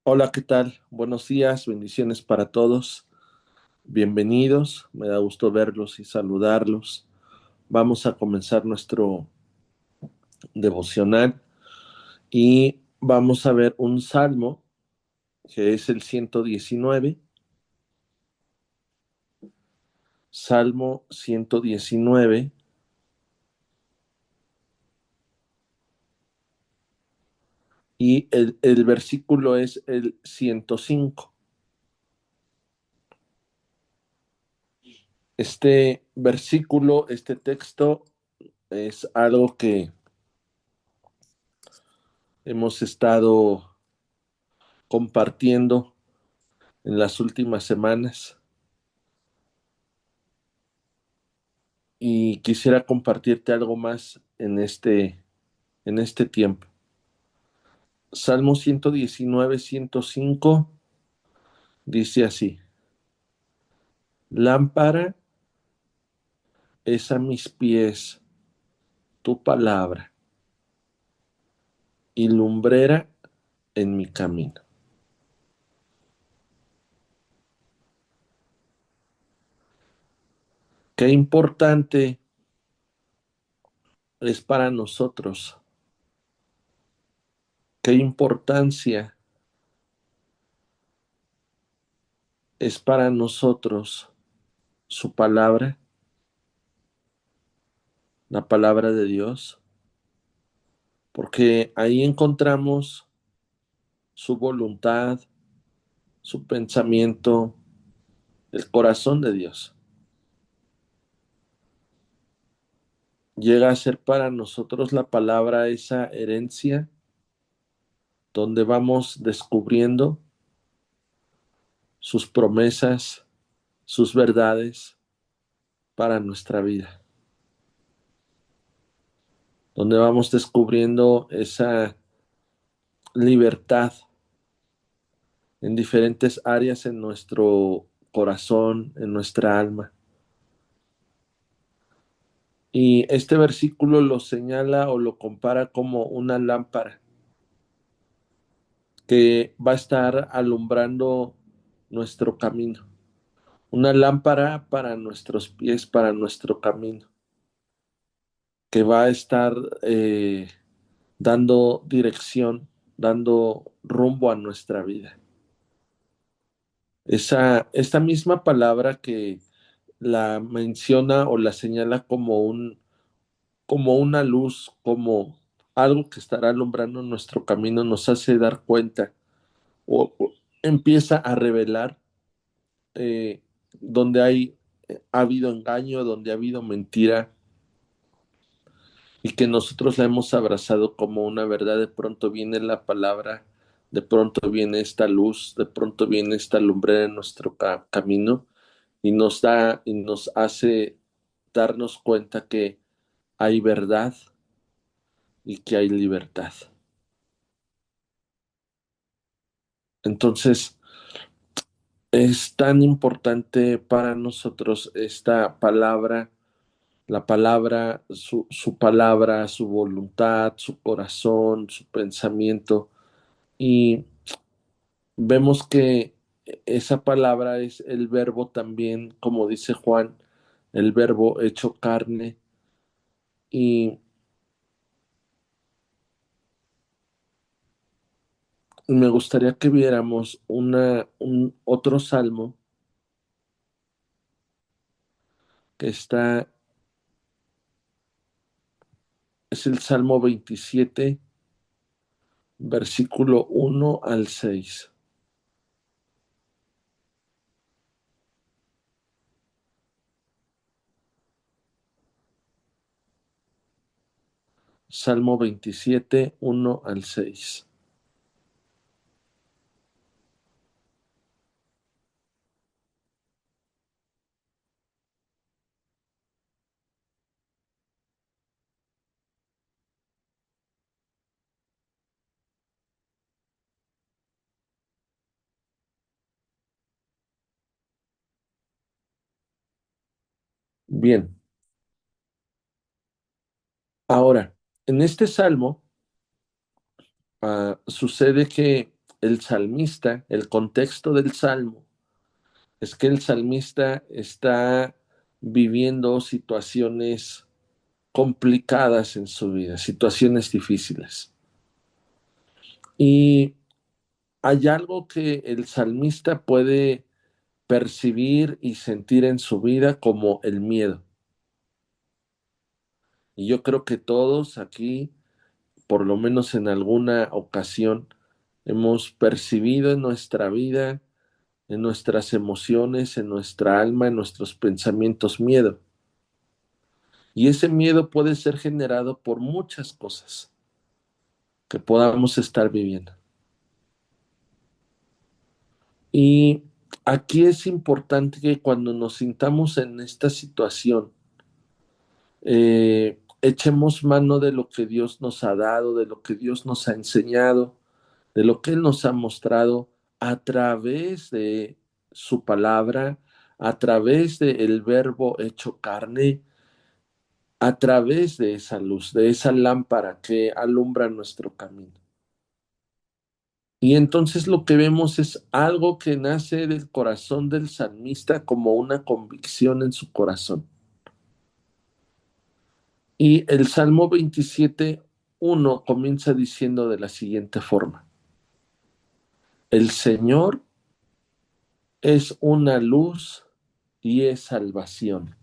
Hola, ¿qué tal? Buenos días, bendiciones para todos. Bienvenidos, me da gusto verlos y saludarlos. Vamos a comenzar nuestro devocional y vamos a ver un salmo que es el 119, Salmo 119, y el versículo es el 105. Este versículo, este texto es algo que hemos estado compartiendo en las últimas semanas y quisiera compartirte algo más en este tiempo. Salmo 119, 105 dice así: Lámpara es a mis pies tu palabra y lumbrera en mi camino. Qué importante es para nosotros, qué importancia es para nosotros su palabra, la palabra de Dios, porque ahí encontramos su voluntad, su pensamiento, el corazón de Dios. Llega a ser para nosotros la palabra esa herencia donde vamos descubriendo sus promesas, sus verdades para nuestra vida, donde vamos descubriendo esa libertad en diferentes áreas en nuestro corazón, en nuestra alma. Y este versículo lo señala o lo compara como una lámpara que va a estar alumbrando nuestro camino, una lámpara para nuestros pies, para nuestro camino, que va a estar dando dirección, dando rumbo a nuestra vida. Esta misma palabra que la menciona o la señala como una luz, como algo que estará alumbrando nuestro camino, nos hace dar cuenta o empieza a revelar eh, donde ha habido engaño, donde ha habido mentira, y que nosotros la hemos abrazado como una verdad. De pronto viene la palabra, de pronto viene esta luz, de pronto viene esta lumbrera en nuestro camino y nos da y nos hace darnos cuenta que hay verdad y que hay libertad. Entonces, es tan importante para nosotros esta palabra, la palabra, su palabra, su voluntad, su corazón, su pensamiento. Y vemos que esa palabra es el verbo también, como dice Juan, el verbo hecho carne. Y me gustaría que viéramos un otro salmo que está, es el Salmo 27, versículo 1 al 6. Salmo 27, 1 al 6. Bien, ahora, en este salmo sucede que el salmista, el contexto del salmo, es que el salmista está viviendo situaciones complicadas en su vida, situaciones difíciles. Y hay algo que el salmista puede percibir y sentir en su vida como el miedo. Y yo creo que todos aquí, por lo menos en alguna ocasión, hemos percibido en nuestra vida, en nuestras emociones, en nuestra alma, en nuestros pensamientos miedo. Y ese miedo puede ser generado por muchas cosas que podamos estar viviendo. Y aquí es importante que cuando nos sintamos en esta situación, echemos mano de lo que Dios nos ha dado, de lo que Dios nos ha enseñado, de lo que Él nos ha mostrado a través de su palabra, a través del verbo hecho carne, a través de esa luz, de esa lámpara que alumbra nuestro camino. Y entonces lo que vemos es algo que nace del corazón del salmista como una convicción en su corazón. Y el Salmo 27:1 comienza diciendo de la siguiente forma: el Señor es una luz y es salvación.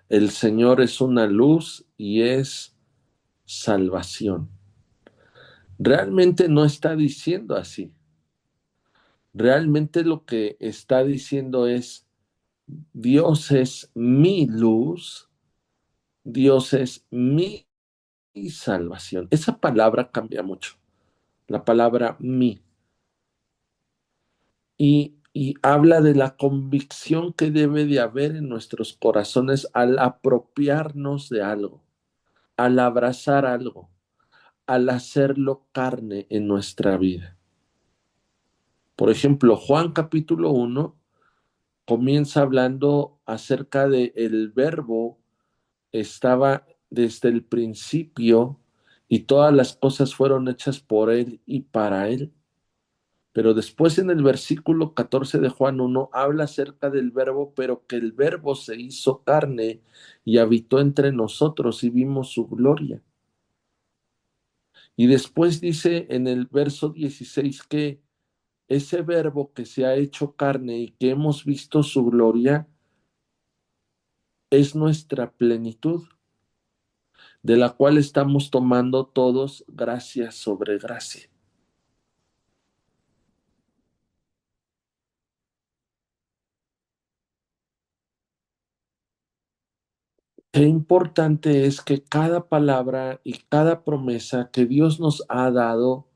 El Señor es una luz y es salvación. Realmente no está diciendo así. Realmente lo que está diciendo es: Dios es mi luz, Dios es mi salvación. Esa palabra cambia mucho, la palabra mi, y habla de la convicción que debe de haber en nuestros corazones al apropiarnos de algo, al abrazar algo, al hacerlo carne en nuestra vida. Por ejemplo, Juan capítulo 1 comienza hablando acerca de el verbo estaba desde el principio y todas las cosas fueron hechas por él y para él. Pero después en el versículo 14 de Juan 1 habla acerca del verbo, pero que el verbo se hizo carne y habitó entre nosotros y vimos su gloria. Y después dice en el verso 16 que ese verbo que se ha hecho carne y que hemos visto su gloria es nuestra plenitud, de la cual estamos tomando todos gracia sobre gracia. Qué importante es que cada palabra y cada promesa que Dios nos ha dado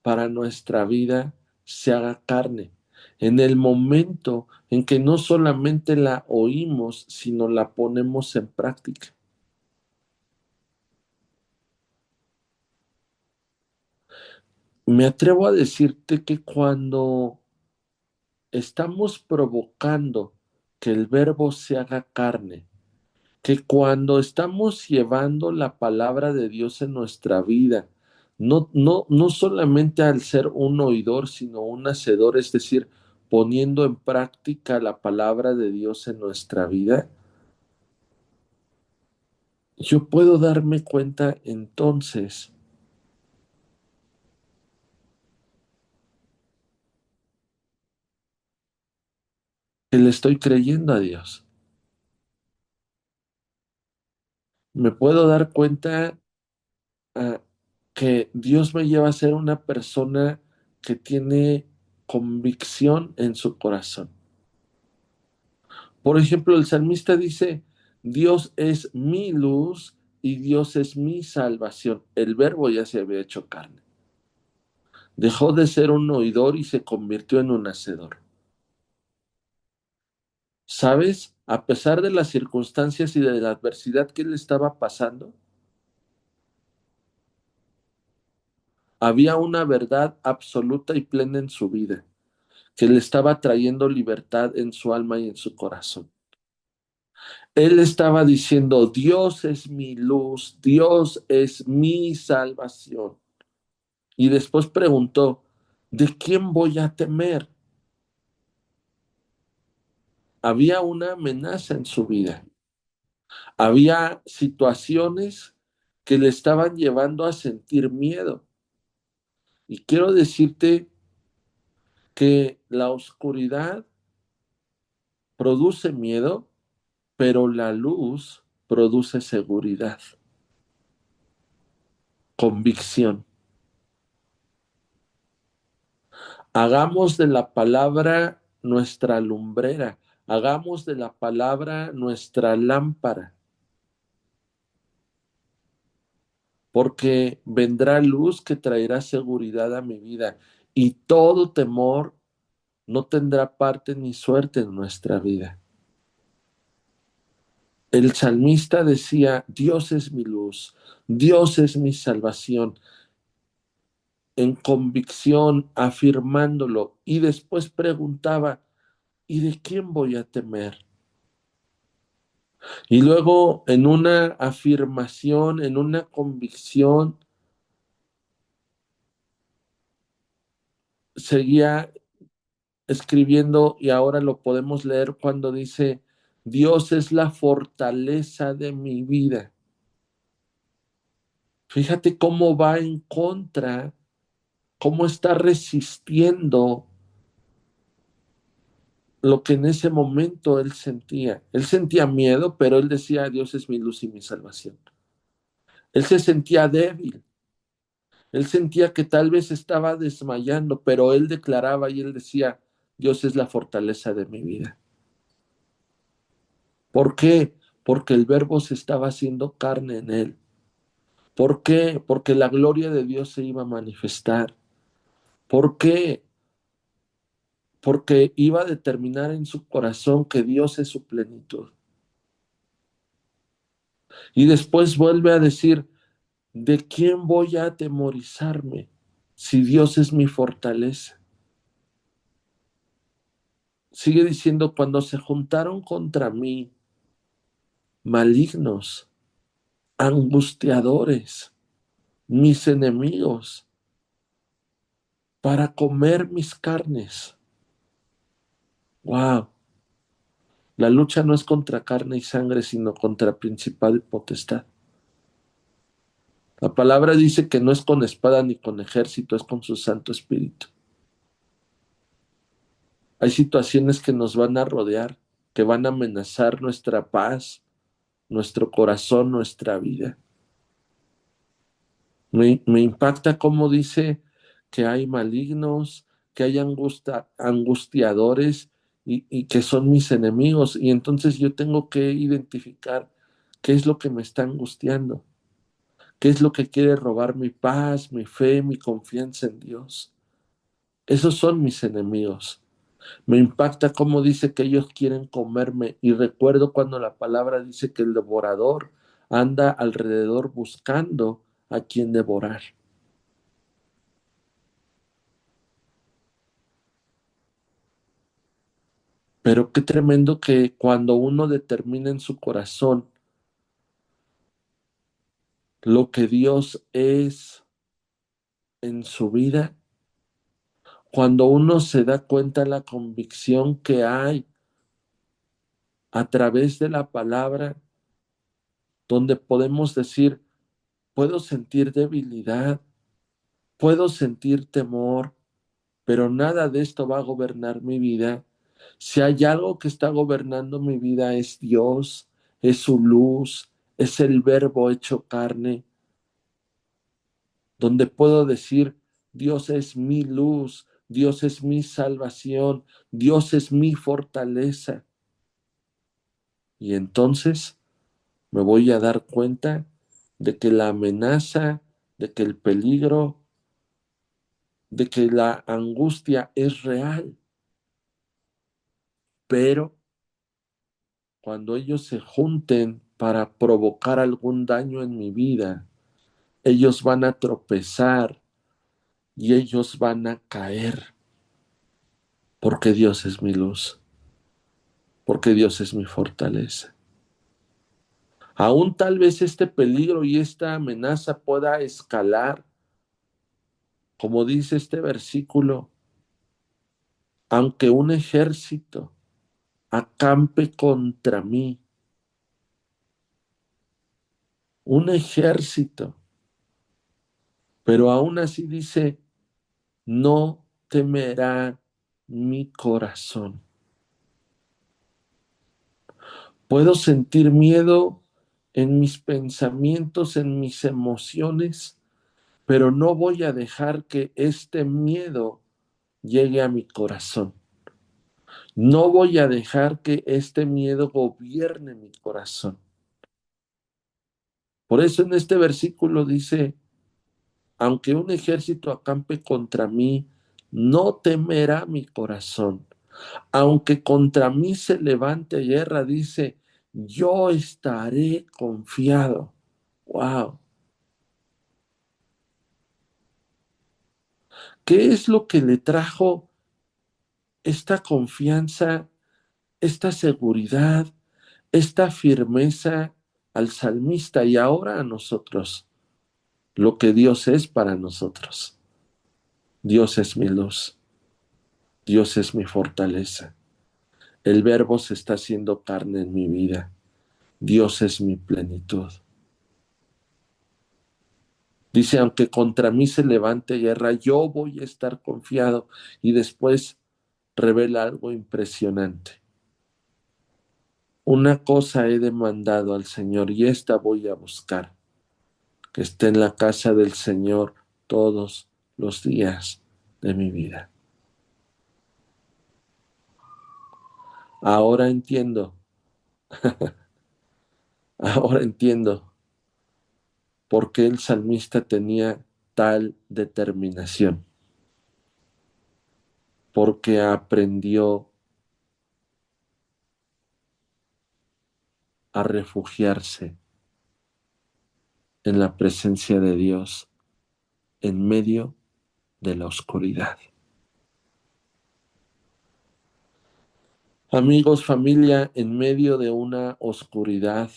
para nuestra vida se haga carne. En el momento en que no solamente la oímos, sino la ponemos en práctica. Me atrevo a decirte que cuando estamos provocando que el verbo se haga carne, que cuando estamos llevando la palabra de Dios en nuestra vida, no solamente al ser un oidor, sino un hacedor, es decir, poniendo en práctica la palabra de Dios en nuestra vida, yo puedo darme cuenta entonces que le estoy creyendo a Dios. Me puedo dar cuenta ah, que Dios me lleva a ser una persona que tiene convicción en su corazón. Por ejemplo, el salmista dice: Dios es mi luz y Dios es mi salvación. El verbo ya se había hecho carne. Dejó de ser un oidor y se convirtió en un hacedor. ¿Sabes? A pesar de las circunstancias y de la adversidad que él estaba pasando, había una verdad absoluta y plena en su vida, que le estaba trayendo libertad en su alma y en su corazón. Él estaba diciendo: Dios es mi luz, Dios es mi salvación. Y después preguntó, ¿de quién voy a temer? Había una amenaza en su vida. Había situaciones que le estaban llevando a sentir miedo. Y quiero decirte que la oscuridad produce miedo, pero la luz produce seguridad, convicción. Hagamos de la palabra nuestra lumbrera, hagamos de la palabra nuestra lámpara, porque vendrá luz que traerá seguridad a mi vida y todo temor no tendrá parte ni suerte en nuestra vida. El salmista decía, Dios es mi luz, Dios es mi salvación, en convicción, afirmándolo, y después preguntaba, ¿y de quién voy a temer? Y luego en una afirmación, en una convicción, seguía escribiendo y ahora lo podemos leer cuando dice, Dios es la fortaleza de mi vida. Fíjate cómo va en contra, cómo está resistiendo lo que en ese momento él sentía. Él sentía miedo, pero él decía, Dios es mi luz y mi salvación. Él se sentía débil. Él sentía que tal vez estaba desmayando, pero él declaraba y él decía, Dios es la fortaleza de mi vida. ¿Por qué? Porque el verbo se estaba haciendo carne en él. ¿Por qué? Porque la gloria de Dios se iba a manifestar. ¿Por qué? Porque iba a determinar en su corazón que Dios es su plenitud. Y después vuelve a decir, ¿de quién voy a atemorizarme si Dios es mi fortaleza? Sigue diciendo, cuando se juntaron contra mí malignos, angustiadores, mis enemigos, para comer mis carnes. Wow, la lucha no es contra carne y sangre, sino contra principado y potestad. La palabra dice que no es con espada ni con ejército, es con su Santo Espíritu. Hay situaciones que nos van a rodear, que van a amenazar nuestra paz, nuestro corazón, nuestra vida. Me impacta cómo dice que hay malignos, que hay angustiadores y que son mis enemigos. Y entonces yo tengo que identificar qué es lo que me está angustiando, qué es lo que quiere robar mi paz, mi fe, mi confianza en Dios. Esos son mis enemigos. Me impacta cómo dice que ellos quieren comerme y recuerdo cuando la palabra dice que el devorador anda alrededor buscando a quien devorar. Pero qué tremendo que cuando uno determina en su corazón lo que Dios es en su vida, cuando uno se da cuenta de la convicción que hay a través de la palabra, donde podemos decir, puedo sentir debilidad, puedo sentir temor, pero nada de esto va a gobernar mi vida. Si hay algo que está gobernando mi vida es Dios, es su luz, es el verbo hecho carne, donde puedo decir, Dios es mi luz, Dios es mi salvación, Dios es mi fortaleza. Y entonces me voy a dar cuenta de que la amenaza, de que el peligro, de que la angustia es real, pero cuando ellos se junten para provocar algún daño en mi vida, ellos van a tropezar y ellos van a caer, porque Dios es mi luz, porque Dios es mi fortaleza. Aún tal vez este peligro y esta amenaza pueda escalar Como dice este versículo, aunque un ejército acampe contra mí, un ejército, pero aún así dice, no temerá mi corazón. Puedo sentir miedo en mis pensamientos, en mis emociones, pero no voy a dejar que este miedo llegue a mi corazón. No voy a dejar que este miedo gobierne mi corazón. Por eso en este versículo dice, aunque un ejército acampe contra mí, no temerá mi corazón. Aunque contra mí se levante guerra, dice, yo estaré confiado. Wow. ¿Qué es lo que le trajo esta confianza, esta seguridad, esta firmeza al salmista y ahora a nosotros? Lo que Dios es para nosotros. Dios es mi luz. Dios es mi fortaleza. El Verbo se está haciendo carne en mi vida. Dios es mi plenitud. Dice, aunque contra mí se levante guerra, yo voy a estar confiado. Y después revela algo impresionante. Una cosa he demandado al Señor y esta voy a buscar, que esté en la casa del Señor todos los días de mi vida. Ahora entiendo, ahora entiendo por qué el salmista tenía tal determinación, porque aprendió a refugiarse en la presencia de Dios en medio de la oscuridad. Amigos, familia, en medio de una oscuridad,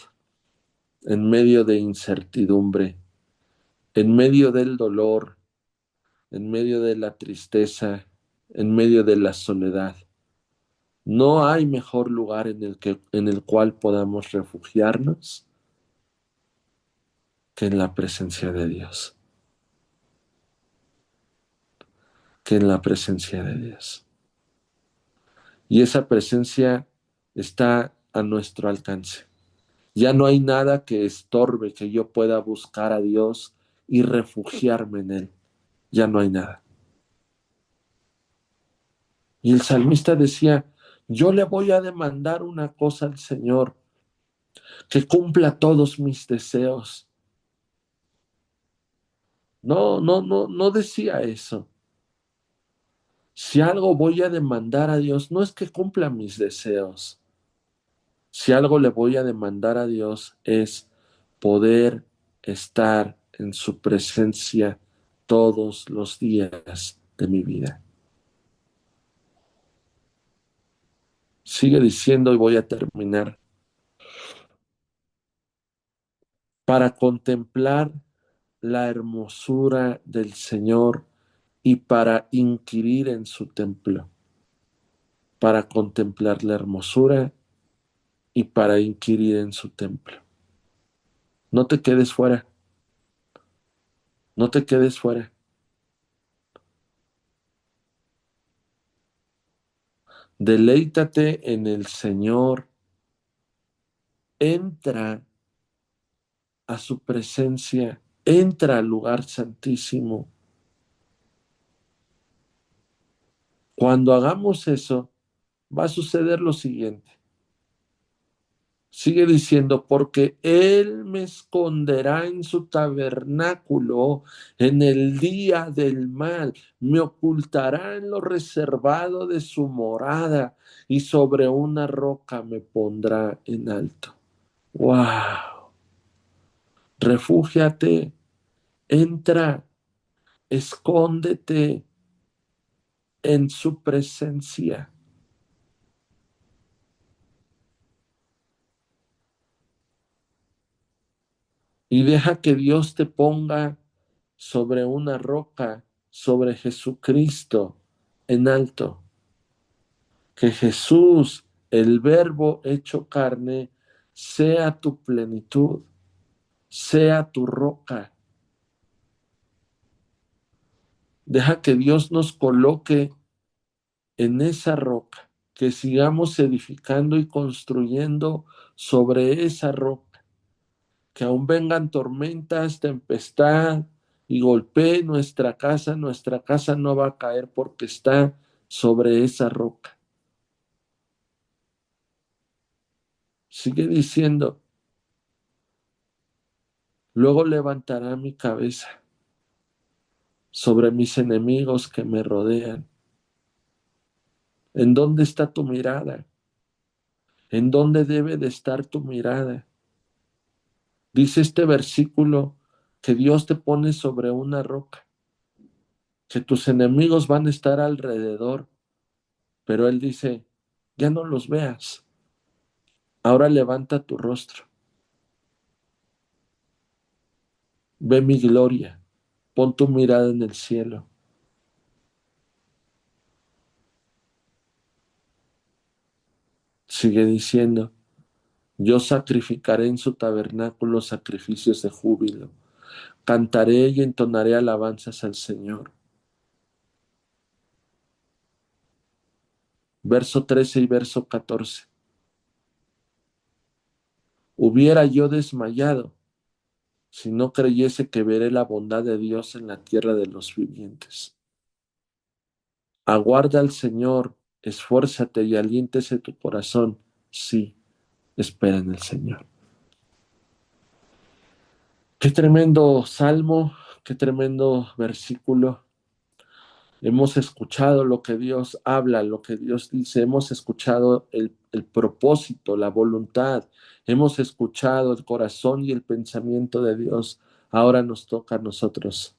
en medio de incertidumbre, en medio del dolor, en medio de la tristeza, en medio de la soledad, no hay mejor lugar en el cual podamos refugiarnos que en la presencia de Dios, que en la presencia de Dios. Y esa presencia está a nuestro alcance. Ya no hay nada que estorbe que yo pueda buscar a Dios y refugiarme en Él. Ya no hay nada. Y el salmista decía, yo le voy a demandar una cosa al Señor, que cumpla todos mis deseos. No decía eso. Si algo voy a demandar a Dios, no es que cumpla mis deseos. Si algo le voy a demandar a Dios es poder estar en su presencia todos los días de mi vida. Sigue diciendo y voy a terminar. Para contemplar la hermosura del Señor y para inquirir en su templo. Para contemplar la hermosura y para inquirir en su templo. No te quedes fuera. No te quedes fuera. Deleítate en el Señor. Entra a su presencia. Entra al lugar santísimo. Cuando hagamos eso, va a suceder lo siguiente. Sigue diciendo, porque Él me esconderá en su tabernáculo en el día del mal, me ocultará en lo reservado de su morada y sobre una roca me pondrá en alto. ¡Wow! Refúgiate, entra, escóndete en su presencia. Y deja que Dios te ponga sobre una roca, sobre Jesucristo en alto. Que Jesús, el Verbo hecho carne, sea tu plenitud, sea tu roca. Deja que Dios nos coloque en esa roca, que sigamos edificando y construyendo sobre esa roca, que aún vengan tormentas, tempestad y golpee nuestra casa no va a caer porque está sobre esa roca. Sigue diciendo, luego levantará mi cabeza sobre mis enemigos que me rodean. ¿En dónde está tu mirada? ¿En dónde debe de estar tu mirada? Dice este versículo que Dios te pone sobre una roca, que tus enemigos van a estar alrededor, pero Él dice, ya no los veas, ahora levanta tu rostro, ve mi gloria, pon tu mirada en el cielo. Sigue diciendo, yo sacrificaré en su tabernáculo sacrificios de júbilo, cantaré y entonaré alabanzas al Señor. Verso 13 y verso 14. Hubiera yo desmayado si no creyese que veré la bondad de Dios en la tierra de los vivientes. Aguarda al Señor, esfuérzate y aliéntese tu corazón. Sí, espera en el Señor. Qué tremendo salmo, qué tremendo versículo. Hemos escuchado lo que Dios habla, lo que Dios dice, hemos escuchado el propósito, la voluntad, hemos escuchado el corazón y el pensamiento de Dios. Ahora nos toca a nosotros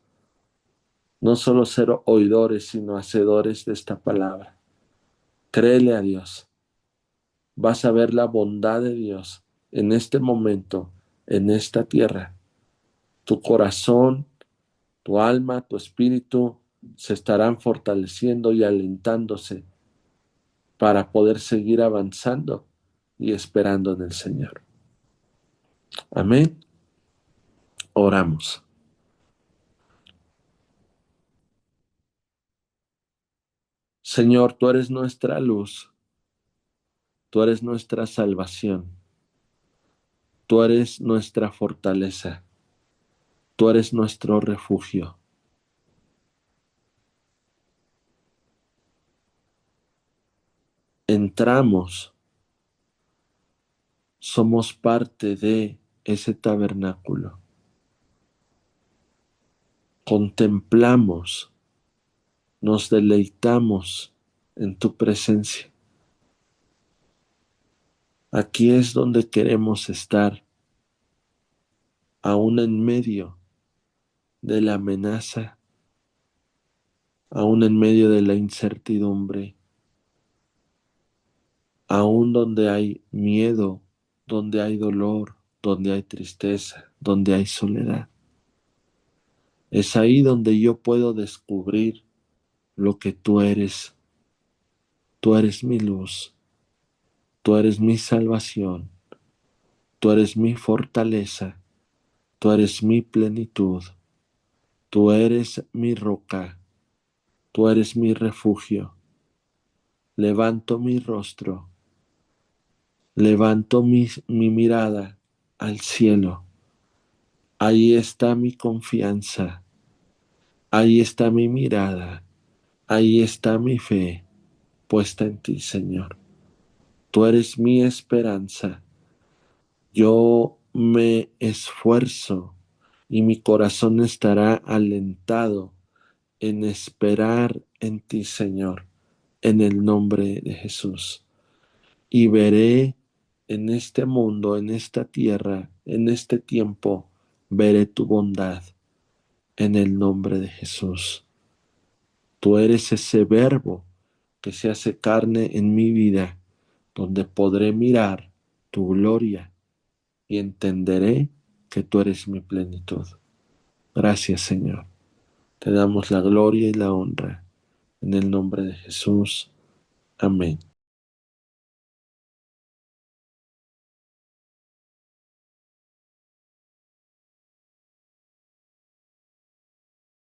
no solo ser oidores, sino hacedores de esta palabra. Créele a Dios. Vas a ver la bondad de Dios en este momento, en esta tierra. Tu corazón, tu alma, tu espíritu se estarán fortaleciendo y alentándose para poder seguir avanzando y esperando en el Señor. Amén. Oramos. Señor, tú eres nuestra luz, tú eres nuestra salvación, tú eres nuestra fortaleza, tú eres nuestro refugio. Entramos, somos parte de ese tabernáculo. Contemplamos, nos deleitamos en tu presencia. Aquí es donde queremos estar, aún en medio de la amenaza, aún en medio de la incertidumbre, aún donde hay miedo, donde hay dolor, donde hay tristeza, donde hay soledad. Es ahí donde yo puedo descubrir lo que tú eres. Tú eres mi luz, tú eres mi salvación, tú eres mi fortaleza, tú eres mi plenitud, tú eres mi roca, tú eres mi refugio. Levanto mi rostro, levanto mi mirada al cielo. Ahí está mi confianza, ahí está mi mirada, ahí está mi fe puesta en ti, Señor. Tú eres mi esperanza. Yo me esfuerzo y mi corazón estará alentado en esperar en ti, Señor, en el nombre de Jesús. Y veré en este mundo, en esta tierra, en este tiempo, veré tu bondad en el nombre de Jesús. Tú eres ese verbo que se hace carne en mi vida, donde podré mirar tu gloria y entenderé que tú eres mi plenitud. Gracias, Señor. Te damos la gloria y la honra. En el nombre de Jesús. Amén.